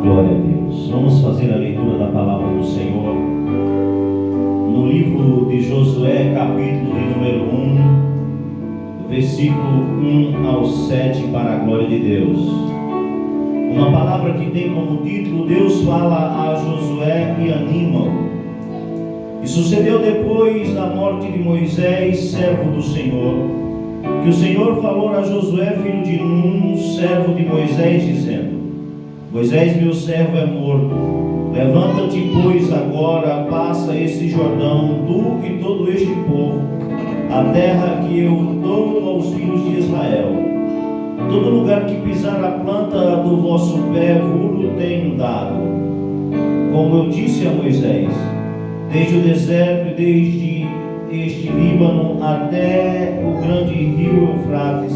Glória a Deus. Vamos fazer a leitura da palavra do Senhor no livro de Josué, capítulo de número 1, versículo 1 ao 7, para a glória de Deus. Uma palavra que tem como título: Deus fala a Josué e anima-o. E sucedeu depois da morte de Moisés, servo do Senhor, que o Senhor falou a Josué, filho de Nun, servo de Moisés, dizendo: Moisés, meu servo, é morto. Levanta-te, pois, agora, passa este Jordão, tu e todo este povo, a terra que eu dou aos filhos de Israel. Todo lugar que pisar a planta do vosso pé, vos tenho dado, como eu disse a Moisés, desde o deserto e desde este Líbano até o grande rio Eufrates,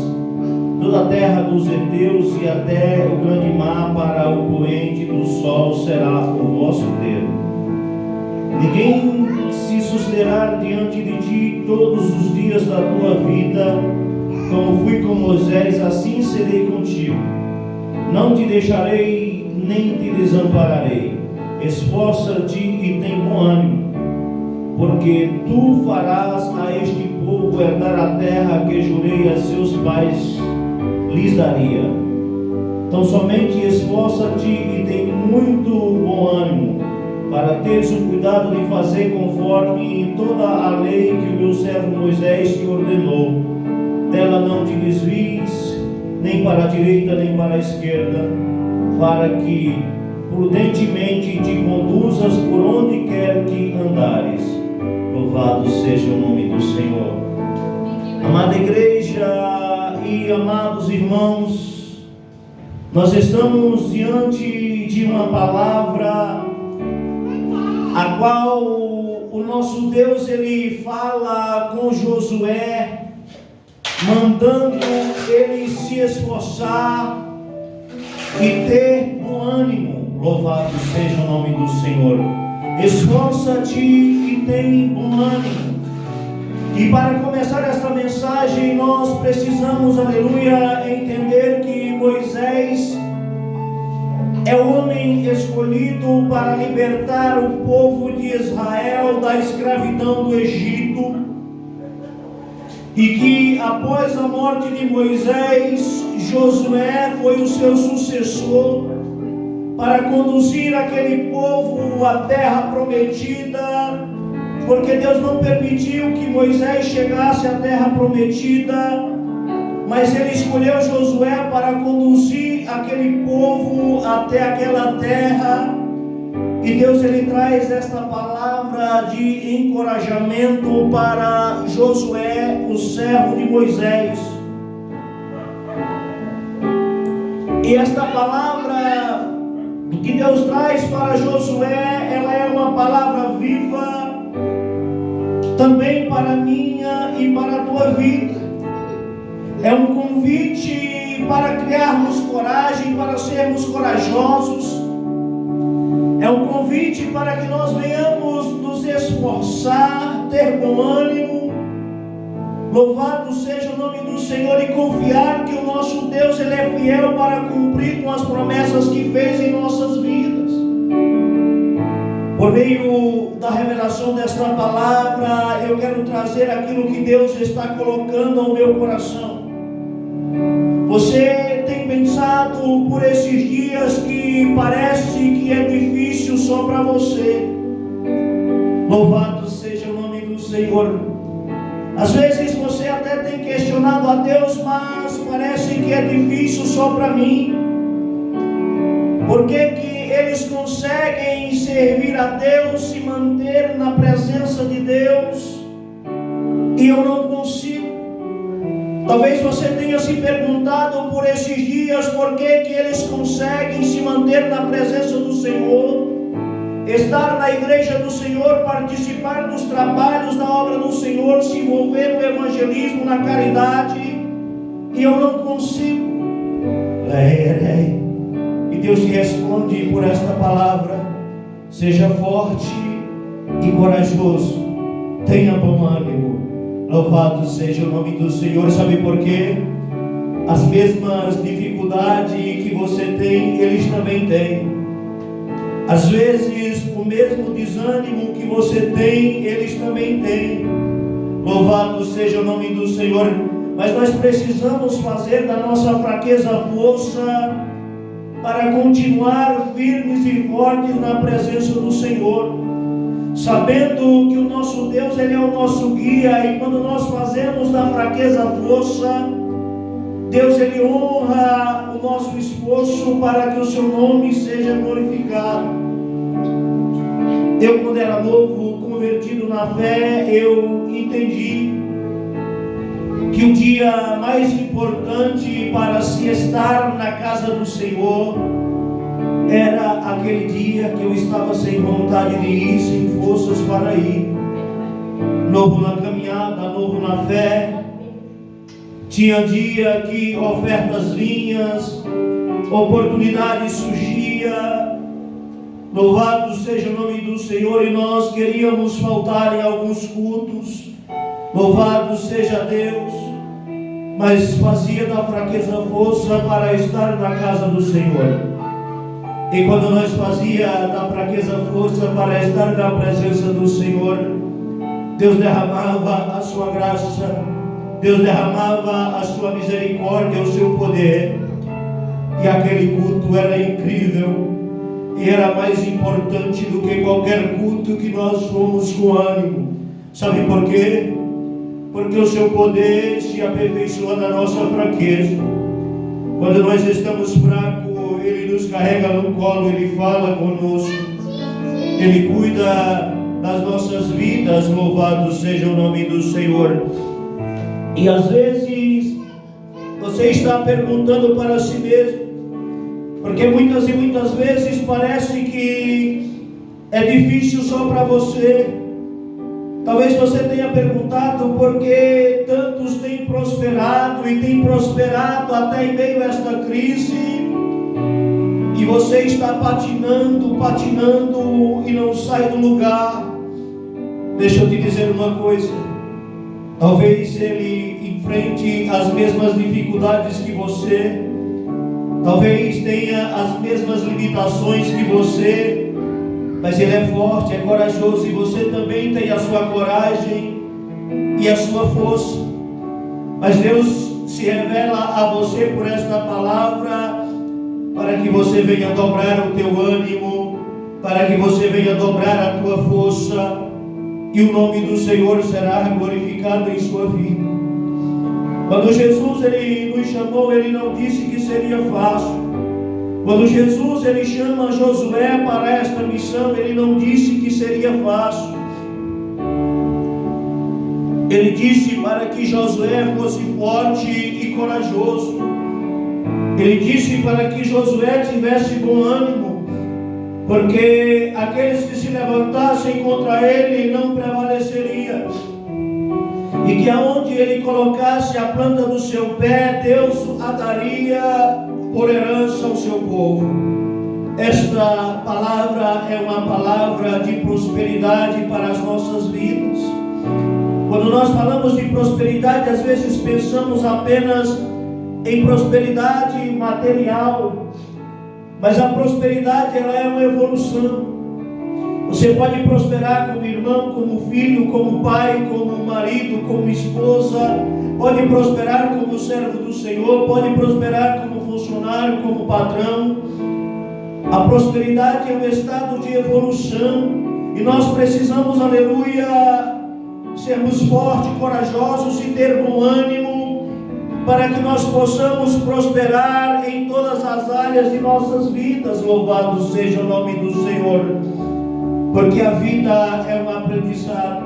toda a terra dos heteus e até o grande mar, para o poente do sol será o vosso termo. Ninguém se susterá diante de ti todos os dias da tua vida. Como fui com Moisés, assim serei contigo. Não te deixarei, nem te desampararei. Esforça-te e tem bom ânimo, porque tu farás a este povo herdar a terra que jurei a seus pais lhes daria. Então somente esforça-te e tem muito bom ânimo, para teres o cuidado de fazer conforme toda a lei que o meu servo Moisés te ordenou. Dela não te desvies, nem para a direita, nem para a esquerda, para que prudentemente te conduzas por onde quer que andares. Louvado seja o nome do Senhor. Amada igreja e amados irmãos, nós estamos diante de uma palavra a qual o nosso Deus, ele fala com Josué, mandando ele se esforçar e ter bom ânimo. Louvado seja o nome do Senhor. Esforça-te e tem bom ânimo. E para começar esta mensagem, nós precisamos, aleluia, entender que Moisés é o homem escolhido para libertar o povo de Israel da escravidão do Egito. E que após a morte de Moisés, Josué foi o seu sucessor para conduzir aquele povo à terra prometida, porque Deus não permitiu que Moisés chegasse à terra prometida, mas ele escolheu Josué para conduzir aquele povo até aquela terra. E Deus, ele traz esta palavra de encorajamento para Josué, o servo de Moisés. E esta palavra que Deus traz para Josué, ela é uma palavra viva também para a minha e para a tua vida. É um convite para criarmos coragem, para sermos corajosos. É um convite para que nós venhamos nos esforçar, ter bom ânimo. Louvado seja o nome do Senhor, e confiar que o nosso Deus, ele é fiel para cumprir com as promessas que fez em nossas vidas. Por meio da revelação desta palavra, eu quero trazer aquilo que Deus está colocando ao meu coração. Você tem pensado por esses dias que parece que é difícil só para você. Louvado seja o nome do Senhor. Às vezes você até tem questionado a Deus, mas parece que é difícil só para mim. Por que que eles conseguem servir a Deus, se manter na presença de Deus, e eu não consigo? Talvez você tenha se perguntado por esses dias por que que eles conseguem se manter na presença do Senhor, estar na igreja do Senhor, participar dos trabalhos da obra do Senhor, se envolver no evangelismo, na caridade, e eu não consigo. E Deus te responde por esta palavra: seja forte e corajoso, tenha bom ânimo. Louvado seja o nome do Senhor. Sabe por quê? As mesmas dificuldades que você tem, eles também têm. Às vezes, o mesmo desânimo que você tem, eles também têm. Louvado seja o nome do Senhor. Mas nós precisamos fazer da nossa fraqueza força para continuar firmes e fortes na presença do Senhor, sabendo que o nosso Deus, Ele é o nosso guia, e quando nós fazemos da fraqueza força, Deus, Ele honra o nosso esforço para que o seu nome seja glorificado. Eu, quando era novo, convertido na fé, eu entendi que o dia mais importante para se estar na casa do Senhor era aquele dia que eu estava sem vontade de ir, sem forças para ir, novo na caminhada, novo na fé. Tinha dia que ofertas vinham, oportunidades surgiam, louvado seja o nome do Senhor, e nós queríamos faltar em alguns cultos, louvado seja Deus, mas fazia da fraqueza força para estar na casa do Senhor. E quando nós fazia da fraqueza força para estar na presença do Senhor, Deus derramava a sua graça, Deus derramava a sua misericórdia, o seu poder, e aquele culto era incrível, e era mais importante do que qualquer culto que nós fomos com ânimo. Sabe por quê? Porque o seu poder se aperfeiçoa na nossa fraqueza. Quando nós estamos fracos, Ele nos carrega no colo, Ele fala conosco, Ele cuida das nossas vidas, louvado seja o nome do Senhor. E às vezes você está perguntando para si mesmo, porque muitas e muitas vezes parece que é difícil só para você. Talvez você tenha perguntado por que tantos têm prosperado e têm prosperado até em meio a esta crise, e você está patinando e não sai do lugar. Deixa eu te dizer uma coisa, talvez ele enfrente as mesmas dificuldades que você, talvez tenha as mesmas limitações que você, mas ele é forte, é corajoso, e você também tem a sua coragem e a sua força. Mas Deus se revela a você por esta palavra, para que você venha dobrar o teu ânimo, para que você venha dobrar a tua força, e o nome do Senhor será glorificado em sua vida. Quando Jesus ele nos chamou, Ele não disse que seria fácil. Quando Jesus ele chama Josué para esta missão, Ele não disse que seria fácil. Ele disse para que Josué fosse forte e corajoso. Ele disse para que Josué tivesse bom ânimo, porque aqueles que se levantassem contra ele não prevaleceriam, e que aonde ele colocasse a planta do seu pé, Deus a daria por herança ao seu povo. Esta palavra é uma palavra de prosperidade para as nossas vidas. Quando nós falamos de prosperidade, às vezes pensamos apenas em prosperidade material, mas a prosperidade ela é uma evolução. Você pode prosperar como irmão, como filho, como pai, como marido, como esposa, pode prosperar como servo do Senhor, pode prosperar como funcionário, como patrão. A prosperidade é um estado de evolução, e nós precisamos, aleluia, sermos fortes, corajosos e ter bom ânimo, para que nós possamos prosperar em todas as áreas de nossas vidas. Louvado seja o nome do Senhor, porque a vida é um aprendizado.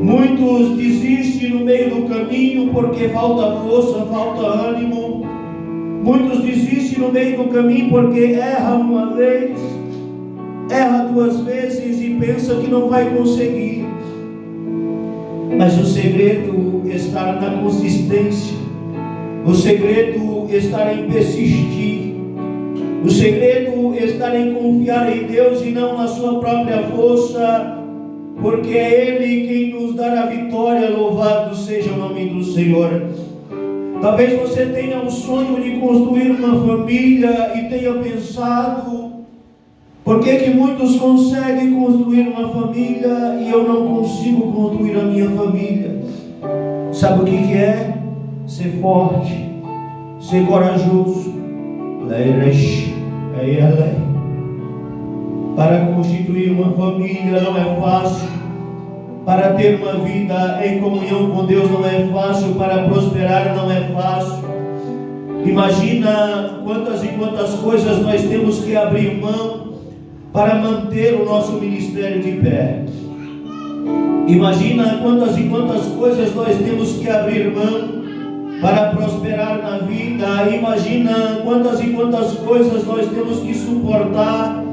Muitos desistem no meio do caminho porque falta força, falta ânimo. Muitos desistem no meio do caminho porque erra uma vez, erra duas vezes e pensa que não vai conseguir. Mas o segredo está na consistência, o segredo está em persistir, o segredo está em confiar em Deus e não na sua própria força, porque é Ele quem nos dá a vitória. Louvado seja o nome do Senhor. Talvez você tenha um sonho de construir uma família e tenha pensado, Por que que muitos conseguem construir uma família e eu não consigo construir a minha família? Sabe o que que é? Ser forte, ser corajoso. Para constituir uma família não é fácil. Para ter uma vida em comunhão com Deus não é fácil. Para prosperar não é fácil. Imagina quantas e quantas coisas nós temos que abrir mão para manter o nosso ministério de pé. Imagina quantas e quantas coisas nós temos que abrir mão para prosperar na vida. Imagina quantas e quantas coisas nós temos que suportar.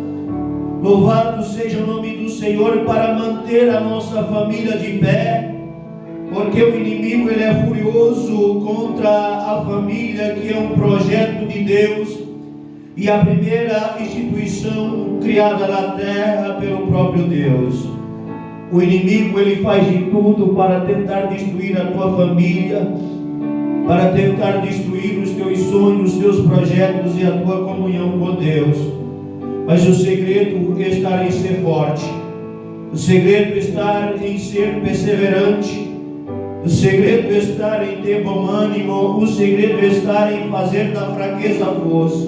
Louvado seja o nome do Senhor, para manter a nossa família de pé, porque o inimigo ele é furioso contra a família, que é um projeto de Deus e a primeira instituição criada na terra pelo próprio Deus. O inimigo ele faz de tudo para tentar destruir a tua família, para tentar destruir os teus sonhos, os teus projetos e a tua comunhão com Deus. Mas o segredo está em ser forte, o segredo está em ser perseverante, o segredo está em ter bom ânimo, o segredo está em fazer da fraqueza força.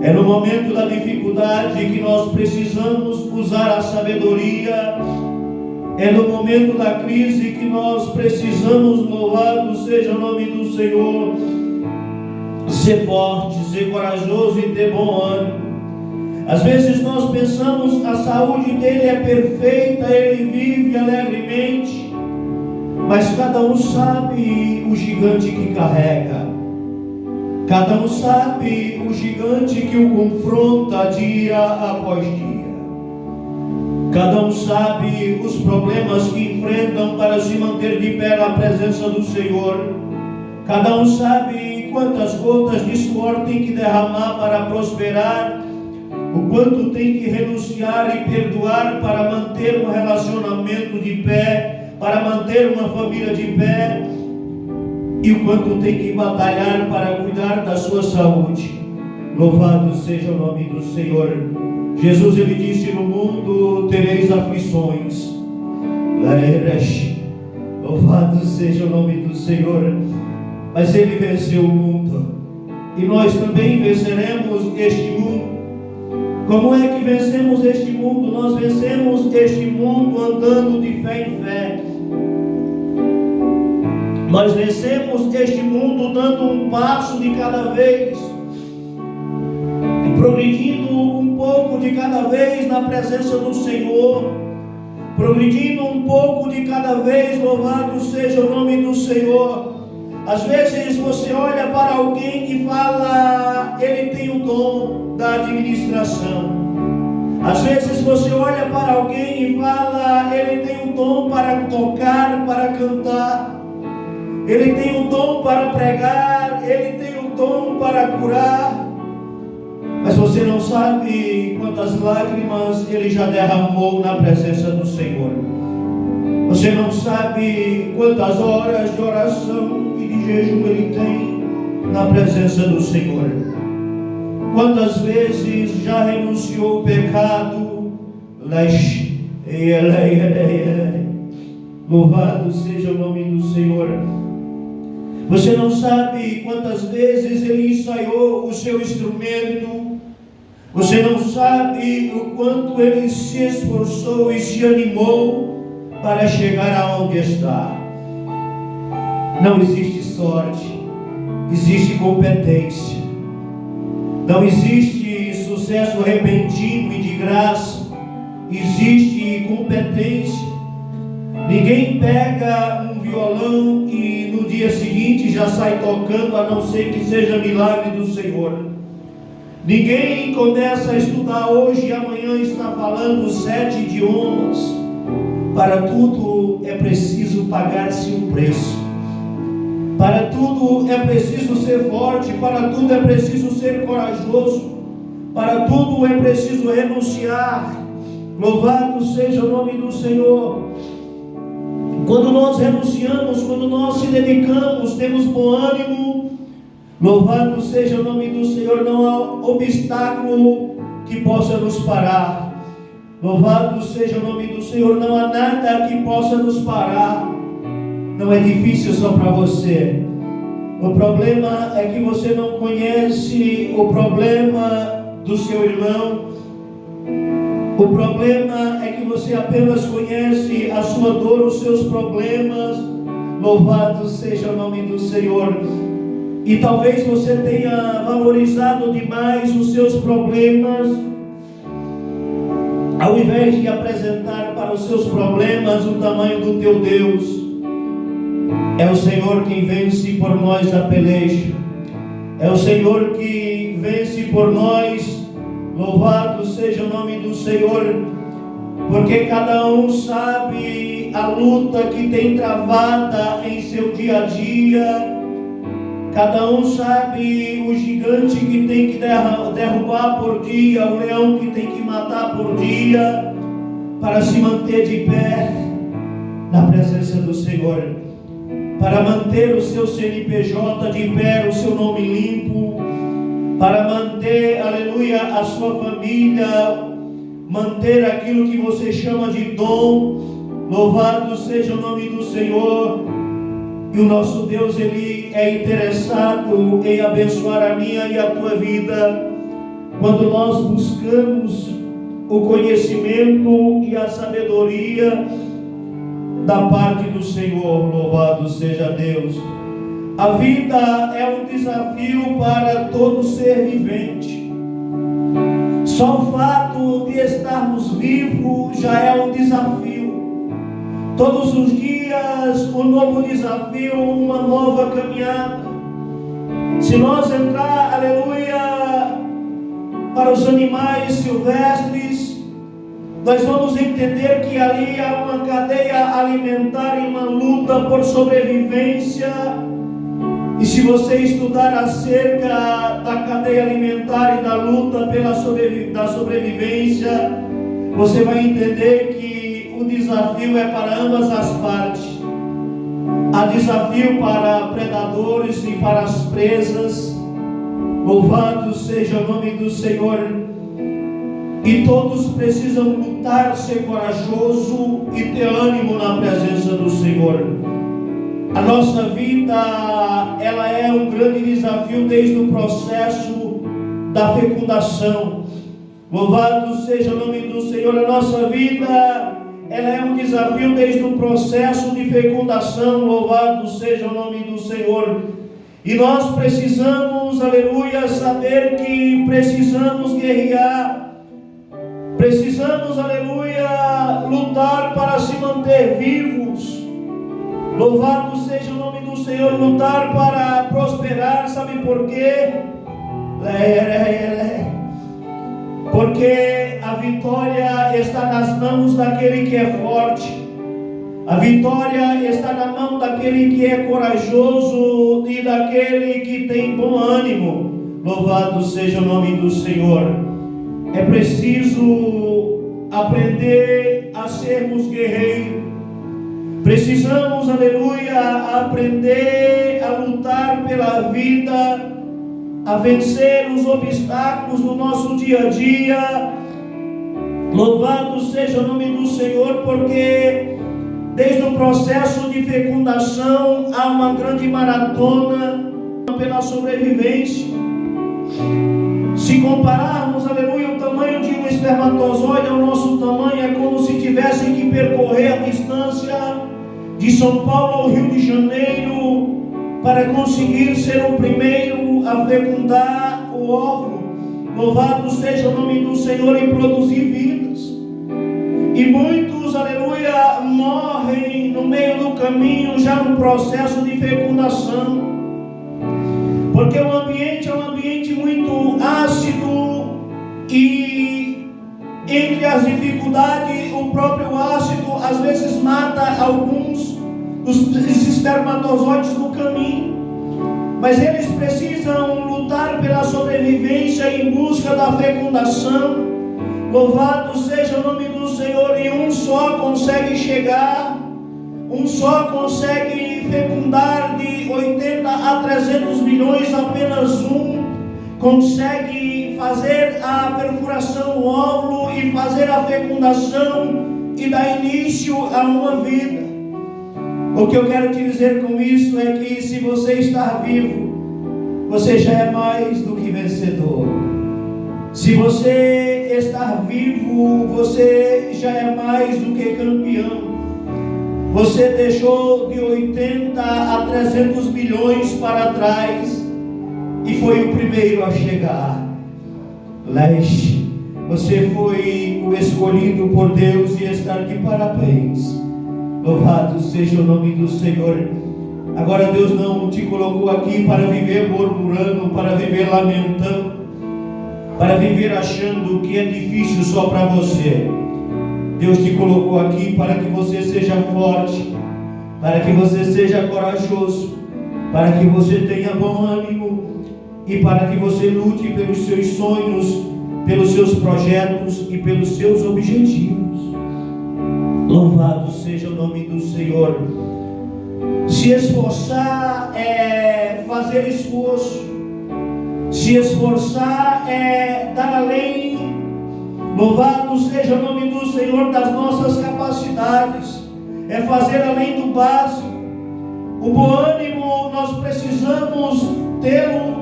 É no momento da dificuldade que nós precisamos usar a sabedoria. É no momento da crise que nós precisamos, louvado seja o nome do Senhor, ser forte, ser corajoso e ter bom ânimo. Às vezes nós pensamos a saúde dele é perfeita, ele vive alegremente, mas cada um sabe o gigante que carrega, cada um sabe o gigante que o confronta dia após dia, cada um sabe os problemas que enfrentam para se manter de pé na presença do Senhor, cada um sabe quantas gotas de suor tem que derramar para prosperar, o quanto tem que renunciar e perdoar para manter um relacionamento de pé, para manter uma família de pé, e o quanto tem que batalhar para cuidar da sua saúde. Louvado seja o nome do Senhor. Jesus ele disse: no mundo tereis aflições. Louvado seja o nome do Senhor. Mas ele venceu o mundo, e nós também venceremos este mundo. Como é que vencemos este mundo? Nós vencemos este mundo andando de fé em fé. Nós vencemos este mundo dando um passo de cada vez, progredindo um pouco de cada vez na presença do Senhor, progredindo um pouco de cada vez, louvado seja o nome do Senhor. Às vezes você olha para alguém e fala, ele tem o dom da administração. Às vezes você olha para alguém e fala, ele tem o dom para tocar, para cantar, ele tem o dom para pregar, ele tem o dom para curar. Mas você não sabe quantas lágrimas ele já derramou na presença do Senhor. Você não sabe quantas horas de oração e de jejum ele tem na presença do Senhor. Quantas vezes já renunciou ao pecado. Louvado seja o nome do Senhor. Você não sabe quantas vezes ele ensaiou o seu instrumento. Você não sabe o quanto ele se esforçou e se animou para chegar aonde está. Não existe sorte, existe competência. Não existe sucesso repentino e de graça, existe competência. Ninguém pega um violão e no dia seguinte já sai tocando, a não ser que seja milagre do Senhor. Ninguém começa a estudar hoje e amanhã está falando 7 idiomas. Para tudo é preciso pagar-se um preço. Para tudo é preciso ser forte, para tudo é preciso ser corajoso, para tudo é preciso renunciar. Louvado seja o nome do Senhor. Quando nós renunciamos, quando nós se dedicamos, temos bom ânimo. Louvado seja o nome do Senhor. Não há obstáculo que possa nos parar. Louvado seja o nome do Senhor. Não há nada que possa nos parar. Não é difícil só para você. O problema é que você não conhece o problema do seu irmão. O problema é que você apenas conhece a sua dor, os seus problemas. Louvado seja o nome do Senhor. E talvez você tenha valorizado demais os seus problemas, ao invés de apresentar para os seus problemas o tamanho do teu Deus. É o Senhor quem vence por nós a peleja. É o Senhor que vence por nós. Louvado seja o nome do Senhor. Porque cada um sabe a luta que tem travada em seu dia a dia. Cada um sabe o gigante que tem que derrubar por dia, o leão que tem que matar por dia, para se manter de pé na presença do Senhor, para manter o seu CNPJ de pé, o seu nome limpo, para manter, aleluia, a sua família, manter aquilo que você chama de dom. Louvado seja o nome do Senhor. E o nosso Deus, Ele é interessado em abençoar a minha e a tua vida, quando nós buscamos o conhecimento e a sabedoria da parte do Senhor. Louvado seja Deus. A vida é um desafio para todo ser vivente. Só o fato de estarmos vivos já é um desafio. Todos os dias um novo desafio, uma nova caminhada. Se nós entrar, aleluia, para os animais silvestres, nós vamos entender que ali há uma cadeia alimentar e uma luta por sobrevivência. E se você estudar acerca da cadeia alimentar e da luta da sobrevivência, você vai entender que o desafio é para ambas as partes. Há desafio para predadores e para as presas. Louvado seja o nome do Senhor. E todos precisam lutar, ser corajoso e ter ânimo na presença do Senhor. A nossa vida, ela é um grande desafio desde o processo da fecundação. Louvado seja o nome do Senhor. A nossa vida, ela é um desafio desde o processo de fecundação. Louvado seja o nome do Senhor. E nós precisamos, aleluia, saber que precisamos guerrear. Precisamos, aleluia, lutar para se manter vivos. Louvado seja o nome do Senhor. Lutar para prosperar. Sabe por quê? Porque a vitória está nas mãos daquele que é forte. A vitória está na mão daquele que é corajoso e daquele que tem bom ânimo. Louvado seja o nome do Senhor. É preciso aprender a sermos guerreiros. Precisamos, aleluia, aprender a lutar pela vida, a vencer os obstáculos do nosso dia a dia. Louvado seja o nome do Senhor, porque desde o processo de fecundação há uma grande maratona pela sobrevivência. Se compararmos, aleluia, o tamanho de um espermatozoide ao nosso tamanho, é como se tivesse que percorrer a distância de São Paulo ao Rio de Janeiro para conseguir ser o primeiro a fecundar o óvulo. Louvado seja o nome do Senhor, e produzir vidas. E muitos, aleluia, morrem no meio do caminho, já no processo de fecundação, porque o ambiente é um ambiente muito ácido, e entre as dificuldades, o próprio ácido às vezes mata alguns dos espermatozoides no caminho. Mas eles precisam lutar pela sobrevivência em busca da fecundação. Louvado seja o nome do Senhor. E um só consegue chegar, um só consegue fecundar. De 80 a 300 milhões, apenas um consegue fazer a perfuração geração, o óvulo, e fazer a fecundação e dar início a uma vida. O que eu quero te dizer com isso é que se você está vivo, você já é mais do que vencedor. Se você está vivo, você já é mais do que campeão. Você deixou de 80 a 300 milhões para trás e foi o primeiro a chegar. Leche, você foi o escolhido por Deus e está de parabéns. Louvado seja o nome do Senhor. Agora Deus não te colocou aqui para viver murmurando, para viver lamentando, para viver achando que é difícil só para você. Deus te colocou aqui para que você seja forte, para que você seja corajoso, para que você tenha bom ânimo e para que você lute pelos seus sonhos, pelos seus projetos e pelos seus objetivos. Louvado seja o nome do Senhor. Se esforçar é fazer esforço. Se esforçar é dar além. Louvado seja o nome do Senhor das nossas capacidades. É fazer além do básico. O bom ânimo nós precisamos tê-lo.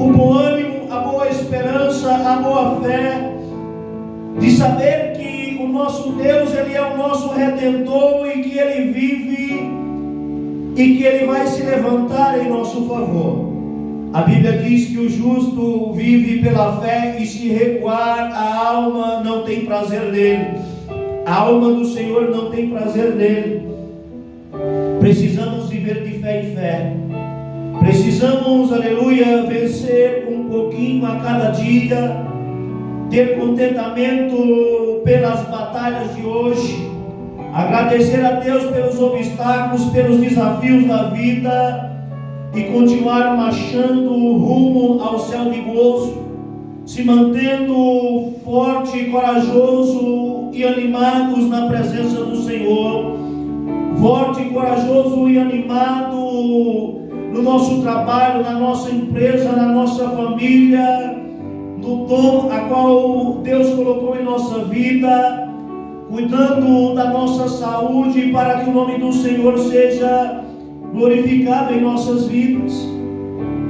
O bom ânimo, a boa esperança, a boa fé, de saber que o nosso Deus, Ele é o nosso Redentor e que Ele vive e que Ele vai se levantar em nosso favor. A Bíblia diz que o justo vive pela fé e se recuar, a alma não tem prazer nele. A alma do Senhor não tem prazer nele. Precisamos viver de fé em fé. Precisamos, aleluia, vencer um pouquinho a cada dia, ter contentamento pelas batalhas de hoje, agradecer a Deus pelos obstáculos, pelos desafios da vida e continuar marchando rumo ao céu de gozo, se mantendo forte, corajoso e animados na presença do Senhor, forte, corajoso e animado no nosso trabalho, na nossa empresa, na nossa família, no dom a qual Deus colocou em nossa vida, cuidando da nossa saúde para que o nome do Senhor seja glorificado em nossas vidas.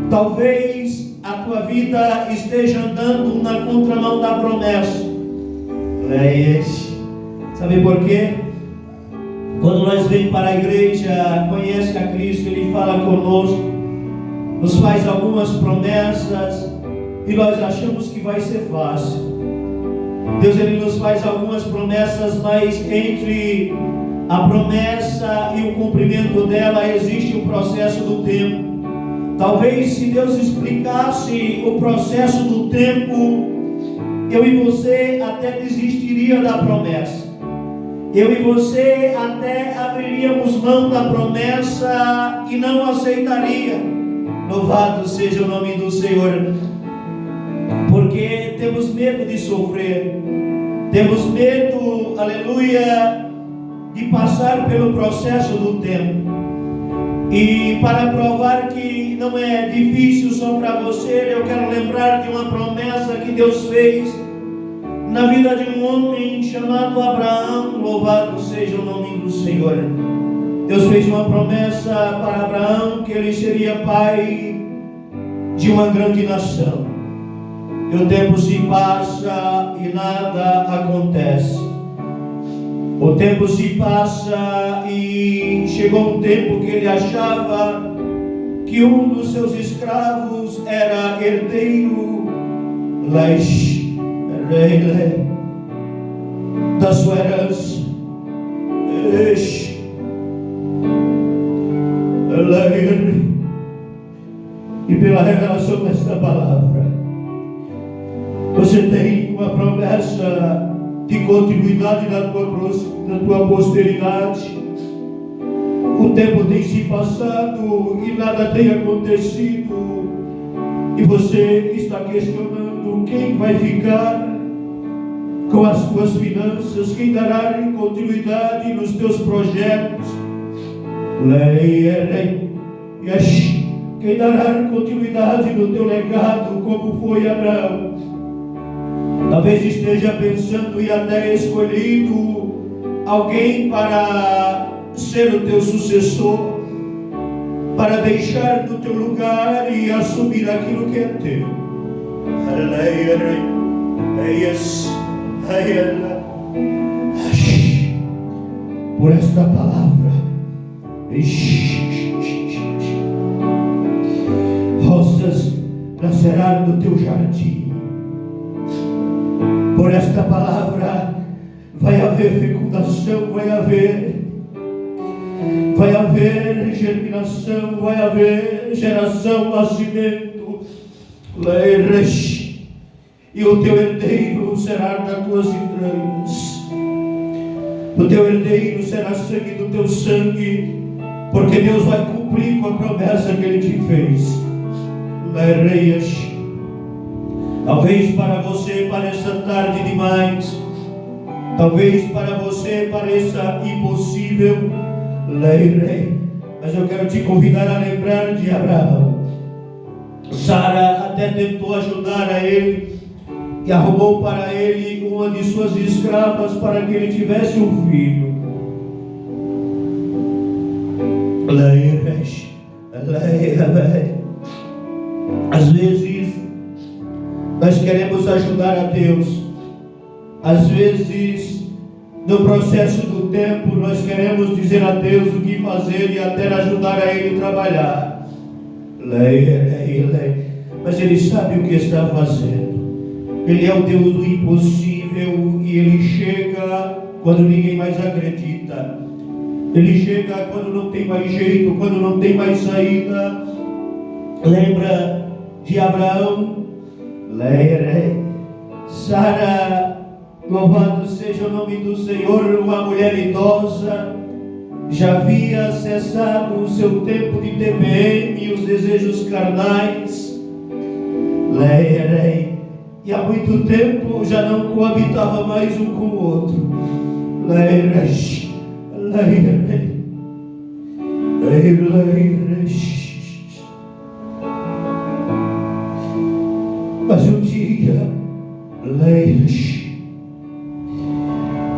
Talvez a tua vida esteja andando na contramão da promessa. Sabe por quê? Quando nós vemos para a igreja, conhece a Cristo, Ele fala conosco, nos faz algumas promessas e nós achamos que vai ser fácil. Deus, Ele nos faz algumas promessas, mas entre a promessa e o cumprimento dela existe o processo do tempo. Talvez se Deus explicasse o processo do tempo, eu e você até desistiria da promessa. Eu e você até abriríamos mão da promessa e não aceitaria. Louvado seja o nome do Senhor. Porque temos medo de sofrer. Temos medo, aleluia, de passar pelo processo do tempo. E para provar que não é difícil só para você, eu quero lembrar de uma promessa que Deus fez na vida de um homem chamado Abraão. Louvado seja o nome do Senhor. Deus fez uma promessa para Abraão que ele seria pai de uma grande nação. E o tempo se passa e nada acontece. O tempo se passa e chegou um tempo que ele achava que um dos seus escravos era herdeiro da sua herança. E pela revelação desta palavra, você tem uma promessa de continuidade na tua posteridade. O tempo tem se passado e nada tem acontecido, e você está questionando quem vai ficar com as tuas finanças, quem dará continuidade nos teus projetos, quem dará continuidade no teu legado, como foi Abraão. Talvez esteja pensando e até escolhido alguém para ser o teu sucessor, para deixar no teu lugar e assumir aquilo que é teu. Por esta palavra, rosas nascerão do teu jardim. Por esta palavra vai haver fecundação, vai haver germinação, vai haver geração, nascimento. E o teu herdeiro será das tuas entranhas. O teu herdeiro será sangue do teu sangue, porque Deus vai cumprir com a promessa que Ele te fez. Talvez para você pareça tarde demais, talvez para você pareça impossível, mas eu quero te convidar a lembrar de Abraão. Sara até tentou ajudar a ele e arrumou para ele uma de suas escravas para que ele tivesse um filho. Às vezes nós queremos ajudar a Deus. Às vezes, no processo do tempo, nós queremos dizer a Deus o que fazer e até ajudar a Ele a trabalhar. Mas Ele sabe o que está fazendo. Ele é o Deus do impossível e Ele chega quando ninguém mais acredita. Ele chega quando não tem mais jeito, quando não tem mais saída. Lembra de Abraão? Sara, louvado seja o nome do Senhor, uma mulher idosa, já havia cessado o seu tempo de TPM e os desejos carnais. E há muito tempo já não coabitava mais um com o outro. Mas um dia,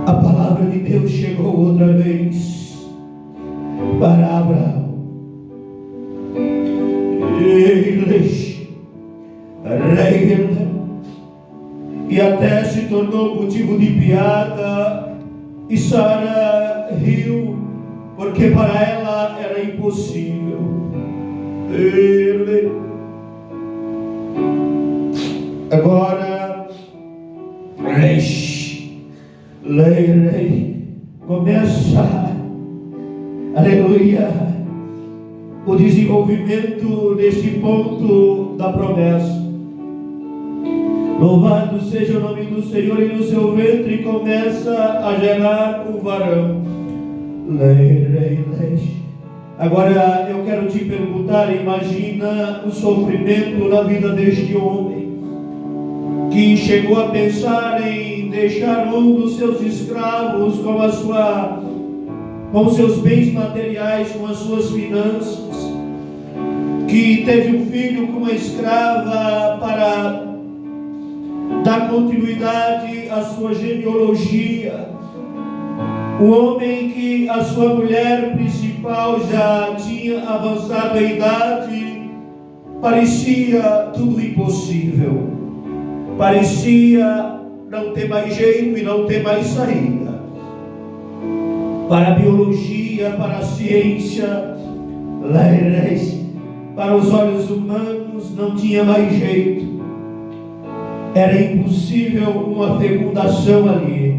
a palavra de Deus chegou outra vez para Abraão. E até se tornou motivo de piada, e Sara riu, porque para ela era impossível. Agora, começa, aleluia, o desenvolvimento neste ponto da promessa. Louvado seja o nome do Senhor, e no seu ventre começa a gerar um varão. Agora eu quero te perguntar, imagina o sofrimento na vida deste homem, que chegou a pensar em deixar um dos seus escravos com seus bens materiais, com as suas finanças, que teve um filho com uma escrava para dar continuidade à sua genealogia. Um homem que a sua mulher principal já tinha avançado a idade, parecia tudo impossível, parecia não ter mais jeito e não ter mais saída. Para a biologia, para a ciência, para os olhos humanos não tinha mais jeito. Era impossível uma fecundação ali.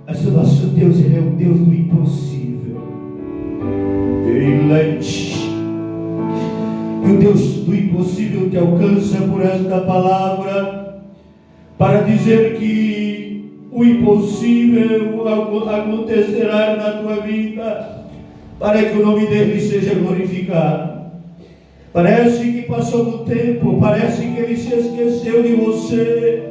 Mas o nosso Deus, Ele é o Deus do impossível. E o Deus do impossível te alcança por esta palavra, para dizer que o impossível acontecerá na tua vida, para que o nome dele seja glorificado. Parece que passou o tempo, parece que ele se esqueceu de você.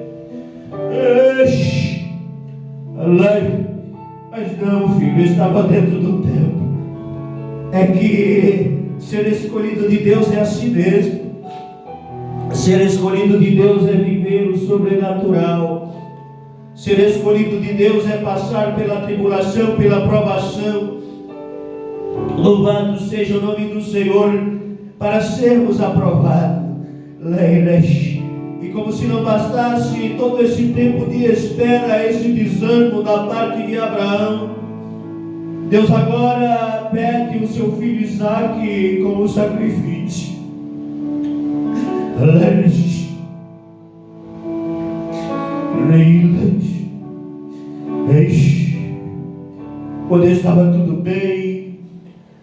Mas não, filho, estava dentro do tempo. É que ser escolhido de Deus é assim mesmo. Ser escolhido de Deus é viver o sobrenatural. Ser escolhido de Deus é passar pela tribulação, pela provação. Louvado seja o nome do Senhor para sermos aprovados. E como se não bastasse todo esse tempo de espera, esse desânimo da parte de Abraão, Deus agora pede o seu filho Isaque como sacrifício. Quando estava tudo bem,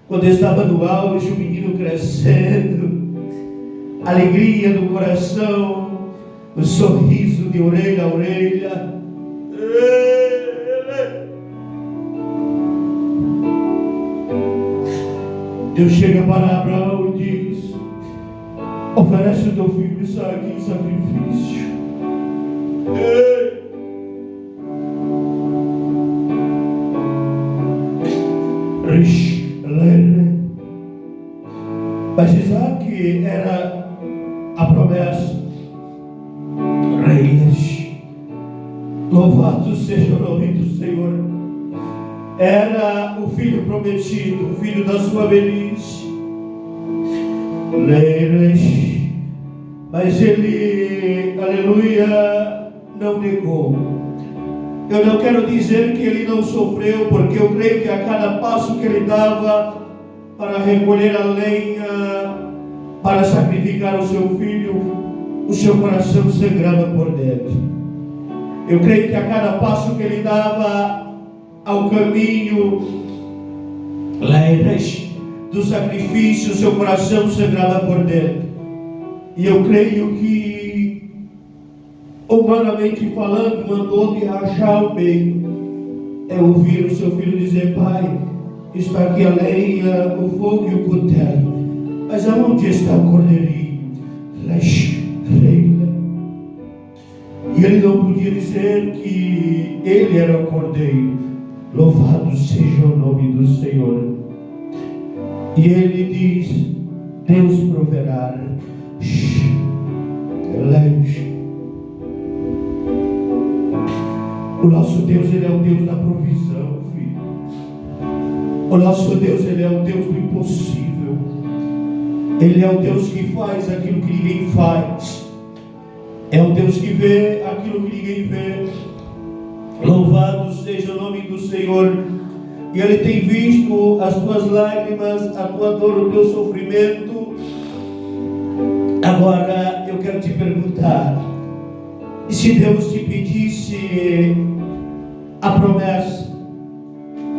quando estava no auge, o menino crescendo, alegria no coração, o sorriso de orelha a orelha. Deus chega para Abraão e diz: oferece o teu filho Isaque em sacrifício. Mas Isaque era a promessa. Reis, louvado seja o nome do Senhor. Era o filho prometido, o filho da sua velhice. Mas ele, aleluia, não negou. Eu não quero dizer que ele não sofreu, porque eu creio que a cada passo que ele dava para recolher a lenha, para sacrificar o seu filho, o seu coração sangrava por dentro. Eu creio que a cada passo que ele dava ao caminho do sacrifício, o seu coração sangrava por dentro. E eu creio que, humanamente falando, mandou de rachar o meio. É ouvir o seu filho dizer: pai, está aqui a lenha, o fogo e o cutelo, mas aonde está o cordeirinho? E ele não podia dizer que ele era o cordeiro. Louvado seja o nome do Senhor. E ele diz: Deus proverá. O nosso Deus, ele é o Deus da provisão, filho. O nosso Deus, ele é o Deus do impossível. Ele é o Deus que faz aquilo que ninguém faz. É o Deus que vê aquilo que ninguém vê. Louvado seja o nome do Senhor. E Ele tem visto as tuas lágrimas, a tua dor, o teu sofrimento. Agora eu quero te perguntar: e se Deus te pedisse a promessa?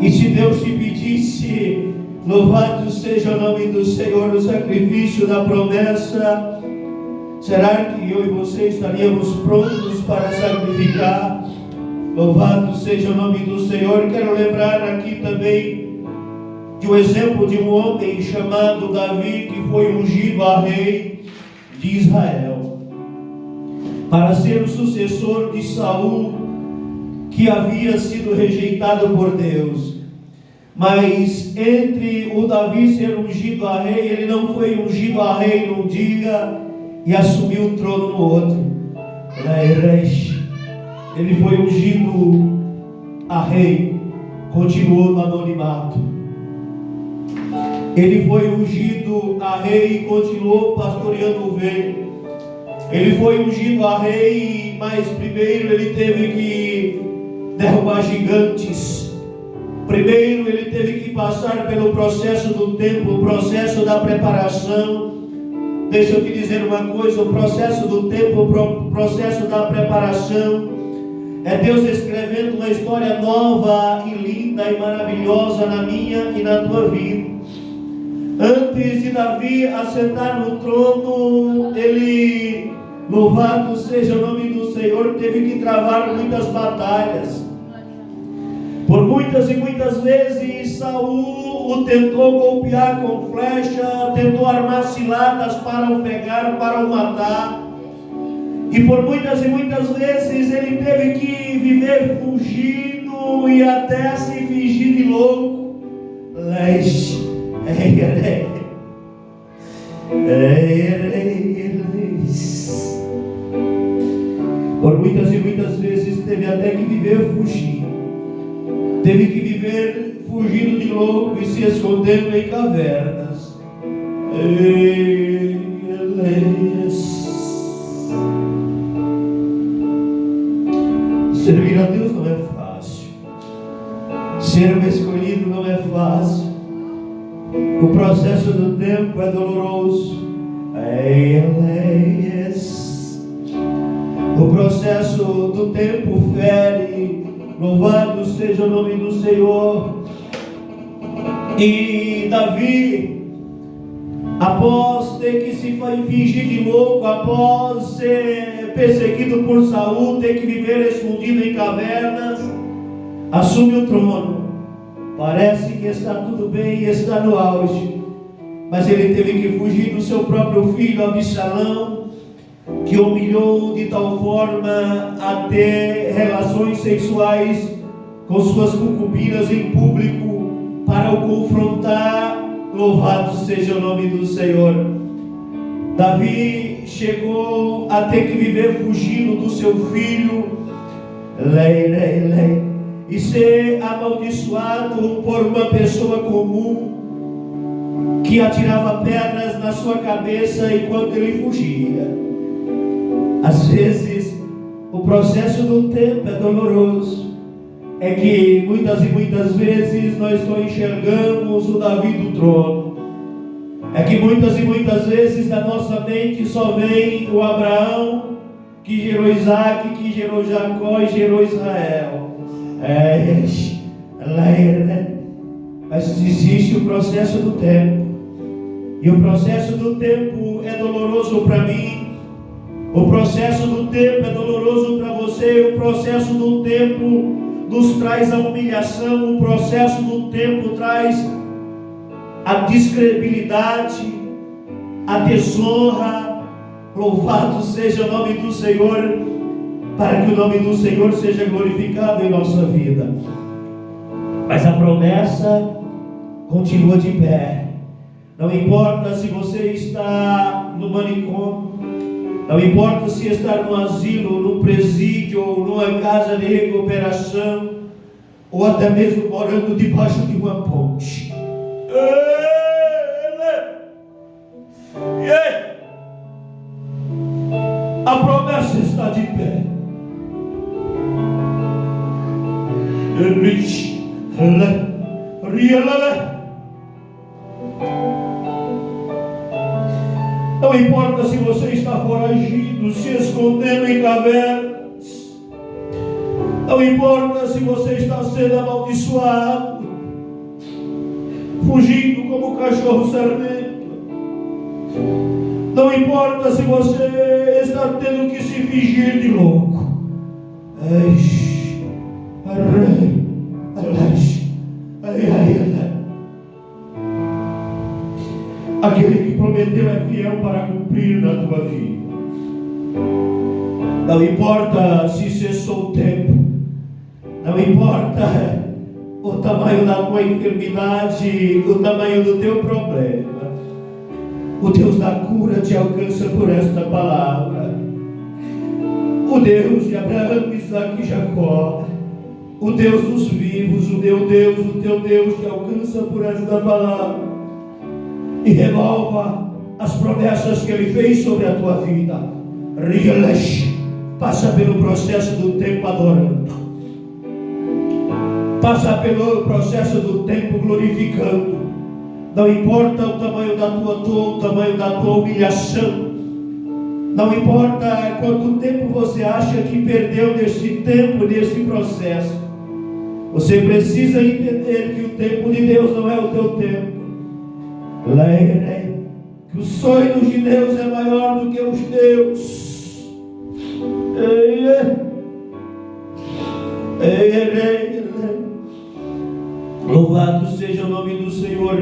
E se Deus te pedisse, louvado seja o nome do Senhor, o sacrifício da promessa, será que eu e você estaríamos prontos para sacrificar? Louvado seja o nome do Senhor. Quero lembrar aqui também de um exemplo de um homem chamado Davi, que foi ungido a rei de Israel, para ser o sucessor de Saul, que havia sido rejeitado por Deus. Mas entre o Davi ser ungido a rei, ele não foi ungido a rei num dia e assumiu o trono no outro. Ele foi ungido a rei, continuou no anonimato. Ele foi ungido a rei e continuou pastoreando ovelha. Ele foi ungido a rei, mas primeiro ele teve que derrubar gigantes. Primeiro ele teve que passar pelo processo do tempo, o processo da preparação. Deixa eu te dizer uma coisa: o processo do tempo, o processo da preparação, é Deus escrevendo uma história nova e linda e maravilhosa na minha e na tua vida. Antes de Davi assentar no trono, ele, louvado seja o nome do Senhor, teve que travar muitas batalhas. Por muitas e muitas vezes Saul o tentou golpear com flecha, tentou armar ciladas para o pegar, para o matar. E por muitas e muitas vezes ele teve que viver fugindo e até se fingir de louco. por muitas e muitas vezes teve até que viver fugindo. Teve que viver fugindo de louco e se escondendo em cavernas. Servir a Deus não é fácil. Ser um escolhido não é fácil. O processo do tempo é doloroso. O processo do tempo fere. Louvado seja o nome do Senhor. E Davi, após ter que se fingir de louco, após ser perseguido por Saul, ter que viver escondido em cavernas, assume o trono. Parece que está tudo bem, está no auge, mas ele teve que fugir do seu próprio filho Absalão, que humilhou de tal forma a ter relações sexuais com suas concubinas em público para o confrontar. Louvado seja o nome do Senhor. Davi chegou a ter que viver fugindo do seu filho e ser amaldiçoado por uma pessoa comum que atirava pedras na sua cabeça enquanto ele fugia. Às vezes o processo do tempo é doloroso. É que muitas e muitas vezes nós só enxergamos o Davi do trono. É que muitas e muitas vezes na nossa mente só vem o Abraão, que gerou Isaac, que gerou Jacó e gerou Israel. Mas existe o processo do tempo. E o processo do tempo é doloroso para mim. O processo do tempo é doloroso para você. O processo do tempo nos traz a humilhação. O processo do tempo traz a descredibilidade, a desonra. Louvado seja o nome do Senhor, para que o nome do Senhor seja glorificado em nossa vida. Mas a promessa continua de pé. Não importa se você está no manicômio, não importa se está no asilo, no presídio, ou numa casa de recuperação, ou até mesmo morando debaixo de uma ponte. A promessa está de pé. Não importa se você está foragido, se escondendo em cavernas. Não importa se você está sendo amaldiçoado, fugindo como cachorro sarnento. Não importa se você está tendo que se fingir de louco. Aquele que prometeu é fiel para cumprir na tua vida. Não importa se cessou o tempo. Não importa o tamanho da tua enfermidade, o tamanho do teu problema. O Deus da cura te alcança por esta palavra. O Deus de Abraão, Isaac e Jacó, o Deus dos vivos, o meu Deus, o teu Deus te alcança por esta palavra e renova as promessas que Ele fez sobre a tua vida. Passa pelo processo do tempo adorando. Passa pelo processo do tempo glorificando. Não importa o tamanho da tua dor, o tamanho da tua humilhação. Não importa quanto tempo você acha que perdeu neste tempo, neste processo. Você precisa entender que o tempo de Deus não é o teu tempo. Que os sonhos de Deus é maior do que os teus. Louvado seja o nome do Senhor.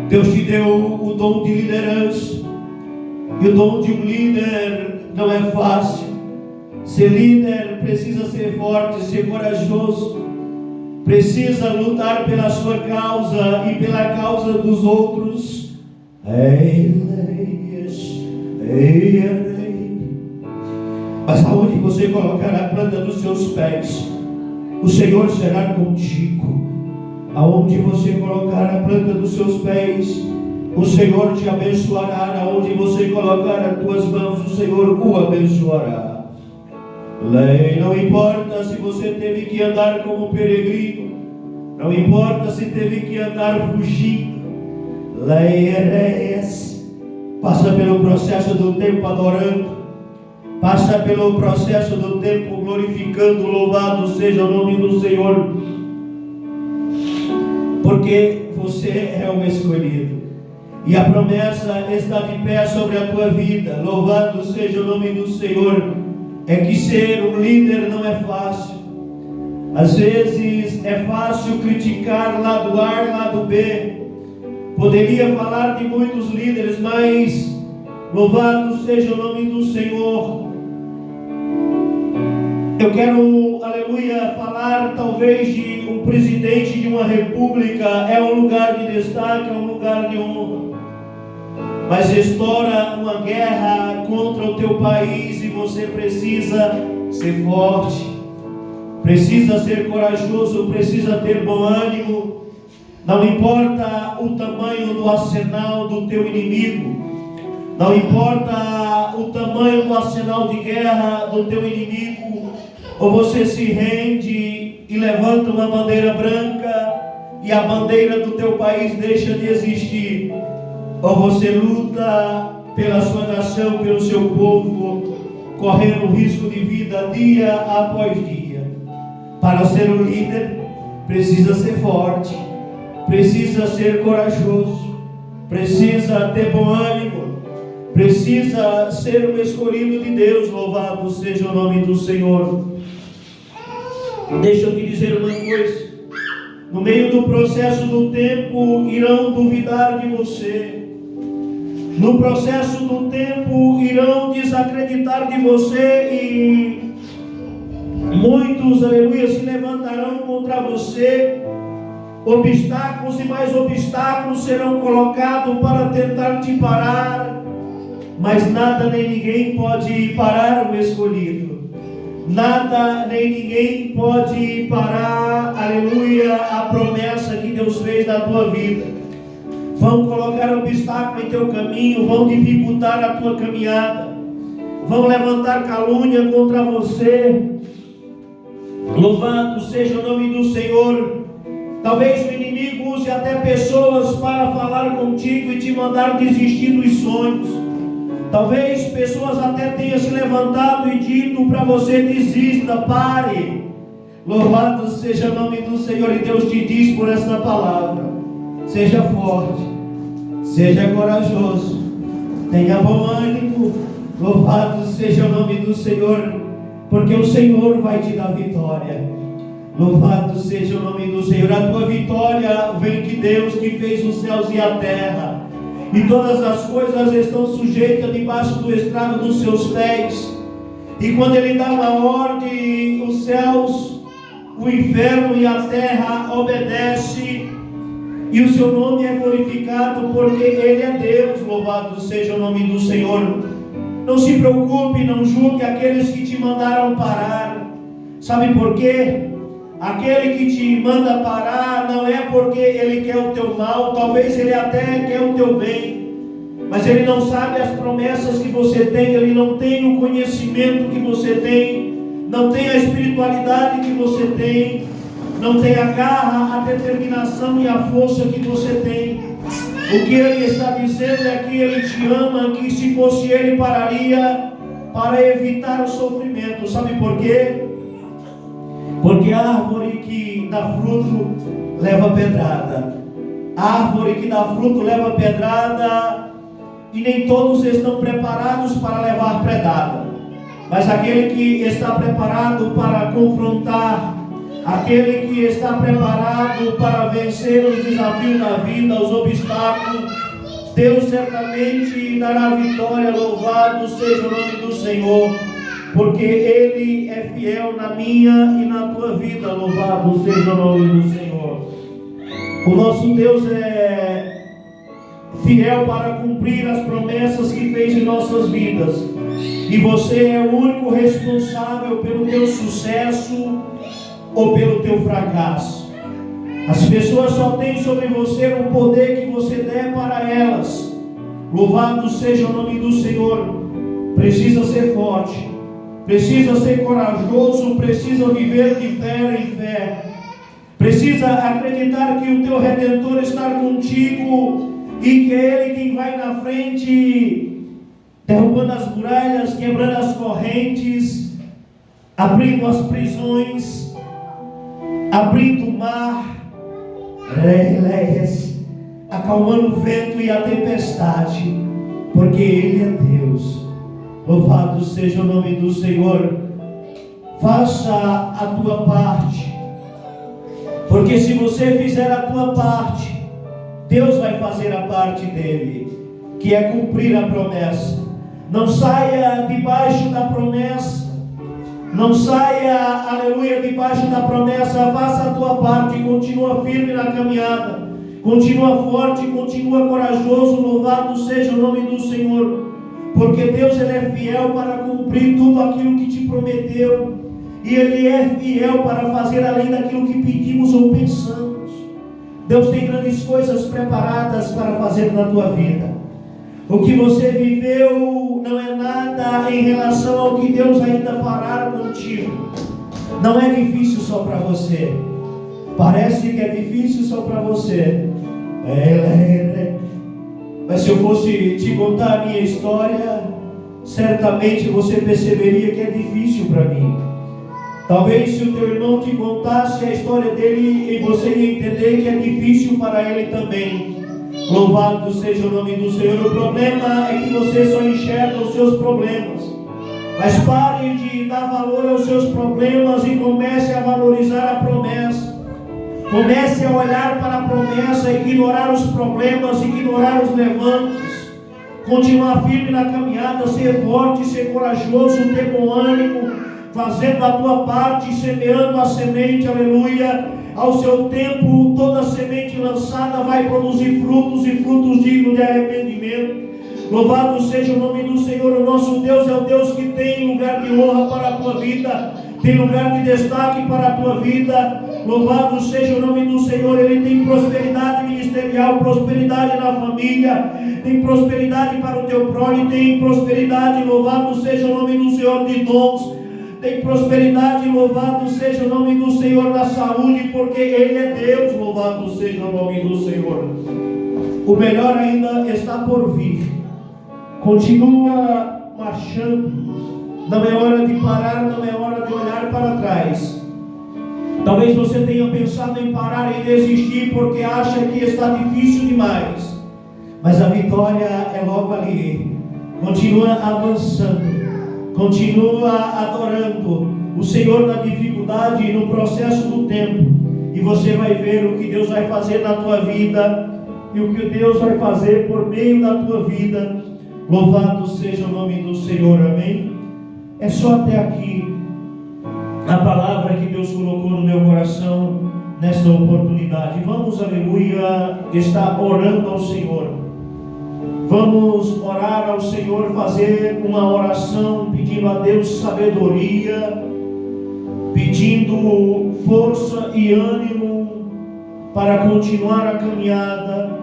Deus te deu o dom de liderança. E o dom de um líder não é fácil. Ser líder precisa ser forte, ser corajoso. Precisa lutar pela sua causa e pela causa dos outros. Mas aonde você colocar a planta dos seus pés, o Senhor será contigo. Aonde você colocar a planta dos seus pés, o Senhor te abençoará. Aonde você colocar as tuas mãos, o Senhor o abençoará. Não importa se você teve que andar como peregrino, não importa se teve que andar fugindo. Passa pelo processo do tempo adorando, passa pelo processo do tempo glorificando. Louvado seja o nome do Senhor, porque você é o escolhido e a promessa está de pé sobre a tua vida. Louvado seja o nome do Senhor. É que ser um líder não é fácil. Às vezes é fácil criticar lado A, lado B. Poderia falar de muitos líderes, mas louvado seja o nome do Senhor. Eu quero, aleluia, falar talvez de um presidente de uma república. É um lugar de destaque, é um lugar de honra. Mas estoura uma guerra contra o teu país e você precisa ser forte, precisa ser corajoso, precisa ter bom ânimo. Não importa o tamanho do arsenal do teu inimigo, não importa o tamanho do arsenal de guerra do teu inimigo, ou você se rende e levanta uma bandeira branca e a bandeira do teu país deixa de existir, ou você luta pela sua nação, pelo seu povo, correndo risco de vida dia após dia. Para ser um líder, precisa ser forte, precisa ser corajoso, precisa ter bom ânimo, precisa ser um escolhido de Deus. Louvado seja o nome do Senhor. Deixa eu te dizer uma coisa: no meio do processo do tempo irão duvidar de você. No processo do tempo irão desacreditar de você e muitos, aleluia, se levantarão contra você. Obstáculos e mais obstáculos serão colocados para tentar te parar, mas nada nem ninguém pode parar o escolhido. Nada nem ninguém pode parar, aleluia, a promessa que Deus fez na tua vida. Vão colocar obstáculo em teu caminho, vão dificultar a tua caminhada, vão levantar calúnia contra você. Louvado seja o nome do Senhor. Talvez o inimigo use até pessoas para falar contigo e te mandar desistir dos sonhos. Talvez pessoas até tenham se levantado e dito para você: desista, pare. Louvado seja o nome do Senhor. E Deus te diz por essa palavra: seja forte, seja corajoso, tenha bom ânimo. Louvado seja o nome do Senhor, porque o Senhor vai te dar vitória. Louvado seja o nome do Senhor. A tua vitória vem de Deus, que fez os céus e a terra, e todas as coisas estão sujeitas debaixo do estrado dos seus pés. E quando Ele dá uma ordem, os céus, o inferno e a terra obedecem, e o seu nome é glorificado, porque Ele é Deus. Louvado seja o nome do Senhor. Não se preocupe, não julgue aqueles que te mandaram parar. Sabe por quê? Aquele que te manda parar não é porque ele quer o teu mal, talvez ele até quer o teu bem, mas ele não sabe as promessas que você tem, ele não tem o conhecimento que você tem, não tem a espiritualidade que você tem, não tem a garra, a determinação e a força que você tem. O que ele está dizendo é que ele te ama, que se fosse ele pararia para evitar o sofrimento. Sabe por quê? Porque a árvore que dá fruto leva pedrada. A árvore que dá fruto leva pedrada, e nem todos estão preparados para levar pedrada. Mas aquele que está preparado para confrontar, aquele que está preparado para vencer os desafios da vida, os obstáculos, Deus certamente dará vitória. Louvado seja o nome do Senhor, porque Ele é fiel na minha e na tua vida. Louvado seja o nome do Senhor. O nosso Deus é fiel para cumprir as promessas que fez em nossas vidas. E você é o único responsável pelo teu sucesso ou pelo teu fracasso. As pessoas só têm sobre você o poder que você der para elas. Louvado seja o nome do Senhor. Precisa ser forte, precisa ser corajoso, precisa viver de fé em fé. Precisa acreditar que o teu Redentor está contigo e que é Ele quem vai na frente, derrubando as muralhas, quebrando as correntes, abrindo as prisões, abrindo o mar, acalmando o vento e a tempestade, porque Ele é Deus. Louvado seja o nome do Senhor. Faça a tua parte, porque se você fizer a tua parte, Deus vai fazer a parte dele, que é cumprir a promessa. Não saia debaixo da promessa, não saia, aleluia, debaixo da promessa. Faça a tua parte, continua firme na caminhada, continua forte, continua corajoso. Louvado seja o nome do Senhor, porque Deus, Ele é fiel para cumprir tudo aquilo que te prometeu, e Ele é fiel para fazer além daquilo que pedimos ou pensamos. Deus tem grandes coisas preparadas para fazer na tua vida. O que você viveu não é nada em relação ao que Deus ainda fará contigo. Não é difícil só para você. Parece que é difícil só para você. Mas se eu fosse te contar a minha história, certamente você perceberia que é difícil para mim. Talvez se o teu irmão te contasse a história dele, e você ia entender que é difícil para ele também. Louvado seja o nome do Senhor. O problema é que você só enxerga os seus problemas. Mas pare de dar valor aos seus problemas e comece a valorizar a promessa. Comece a olhar para a promessa, ignorar os problemas, ignorar os levantes, continuar firme na caminhada, ser forte, ser corajoso, ter bom ânimo, fazendo a tua parte, semeando a semente, aleluia. Ao seu tempo, toda semente lançada vai produzir frutos, e frutos dignos de arrependimento. Louvado seja o nome do Senhor. O nosso Deus é o Deus que tem lugar de honra para a tua vida, tem lugar de destaque para a tua vida. Louvado seja o nome do Senhor. Ele tem prosperidade ministerial, prosperidade na família, tem prosperidade para o teu prole, tem prosperidade, louvado seja o nome do Senhor, de dons, tem prosperidade, louvado seja o nome do Senhor, da saúde, porque Ele é Deus. Louvado seja o nome do Senhor. O melhor ainda está por vir. Continua marchando. Não é hora de parar, não é hora de olhar para trás. Talvez você tenha pensado em parar e desistir porque acha que está difícil demais, mas a vitória é logo ali. Continua avançando, continua adorando o Senhor na dificuldade e no processo do tempo, e você vai ver o que Deus vai fazer na tua vida e o que Deus vai fazer por meio da tua vida. Louvado seja o nome do Senhor, amém? É só até aqui a palavra que Deus colocou no meu coração nesta oportunidade. Vamos, aleluia, estar orando ao Senhor. Vamos orar ao Senhor, fazer uma oração pedindo a Deus sabedoria, pedindo força e ânimo para continuar a caminhada,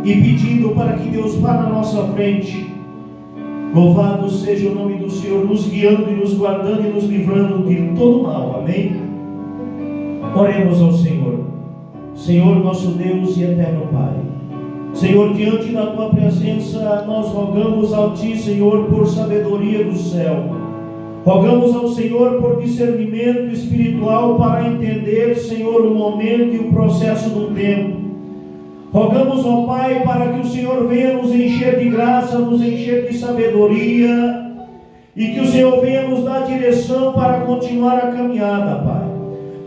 e pedindo para que Deus vá na nossa frente. Louvado seja o nome do Senhor, nos guiando e nos guardando e nos livrando de todo mal, amém? Oremos ao Senhor. Senhor, nosso Deus e eterno Pai, Senhor, diante da Tua presença, nós rogamos a Ti, Senhor, por sabedoria do céu. Rogamos ao Senhor por discernimento espiritual para entender, Senhor, o momento e o processo do tempo. Rogamos, ó Pai, para que o Senhor venha nos encher de graça, nos encher de sabedoria, e que o Senhor venha nos dar direção para continuar a caminhada, Pai.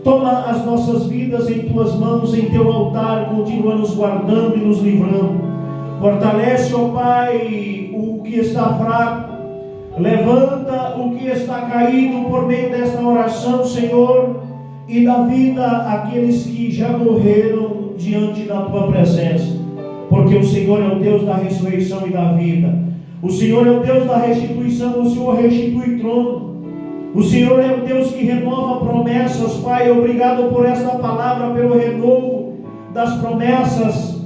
Toma as nossas vidas em Tuas mãos, em Teu altar, continua nos guardando e nos livrando. Fortalece, ó Pai, o que está fraco, levanta o que está caído por meio desta oração, Senhor, e dá vida àqueles que já morreram diante da Tua presença, porque o Senhor é o Deus da ressurreição e da vida. O Senhor é o Deus da restituição, o Senhor restitui trono. O Senhor é o Deus que renova promessas, Pai. Obrigado por esta palavra, pelo renovo das promessas.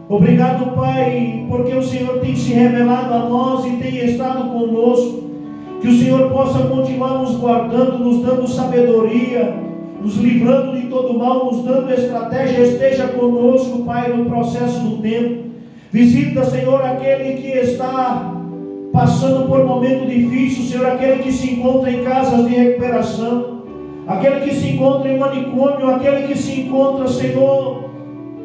Obrigado, Pai, porque o Senhor tem se revelado a nós e tem estado conosco. Que o Senhor possa continuar nos guardando, nos dando sabedoria, nos livrando de todo mal, nos dando estratégia. Esteja conosco, Pai, no processo do tempo. Visita, Senhor, aquele que está passando por um momento difícil, Senhor, aquele que se encontra em casas de recuperação, aquele que se encontra em manicômio, aquele que se encontra, Senhor,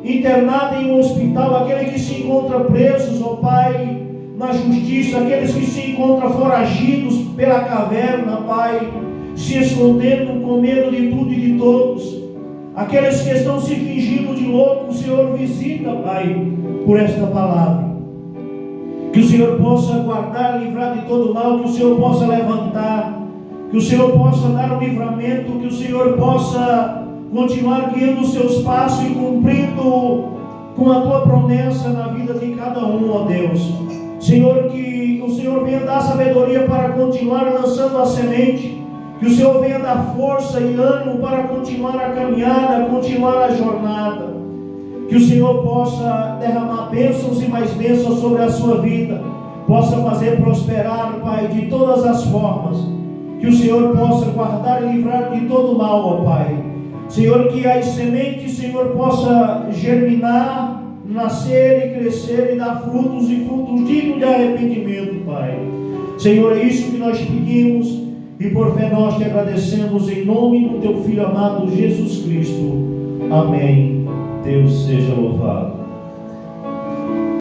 internado em um hospital, aquele que se encontra presos, ó Pai, na justiça, aqueles que se encontram foragidos pela caverna, Pai, se escondendo com medo de tudo e de todos, aqueles que estão se fingindo de loucos, Senhor, visita, Pai, por esta palavra. Que o Senhor possa guardar, livrar de todo mal, que o Senhor possa levantar, que o Senhor possa dar um livramento, que o Senhor possa continuar guiando os seus passos e cumprindo com a tua promessa na vida de cada um, ó Deus. Senhor, que o Senhor venha dar sabedoria para continuar lançando a semente, que o Senhor venha dar força e ânimo para continuar a caminhada, continuar a jornada. Que o Senhor possa derramar bênçãos e mais bênçãos sobre a sua vida, possa fazer prosperar, Pai, de todas as formas. Que o Senhor possa guardar e livrar de todo mal, ó Pai. Senhor, que as sementes, Senhor, possa germinar, nascer e crescer e dar frutos, e frutos dignos de arrependimento, Pai. Senhor, é isso que nós pedimos e por fé nós te agradecemos em nome do teu Filho amado Jesus Cristo. Amém. Deus seja louvado.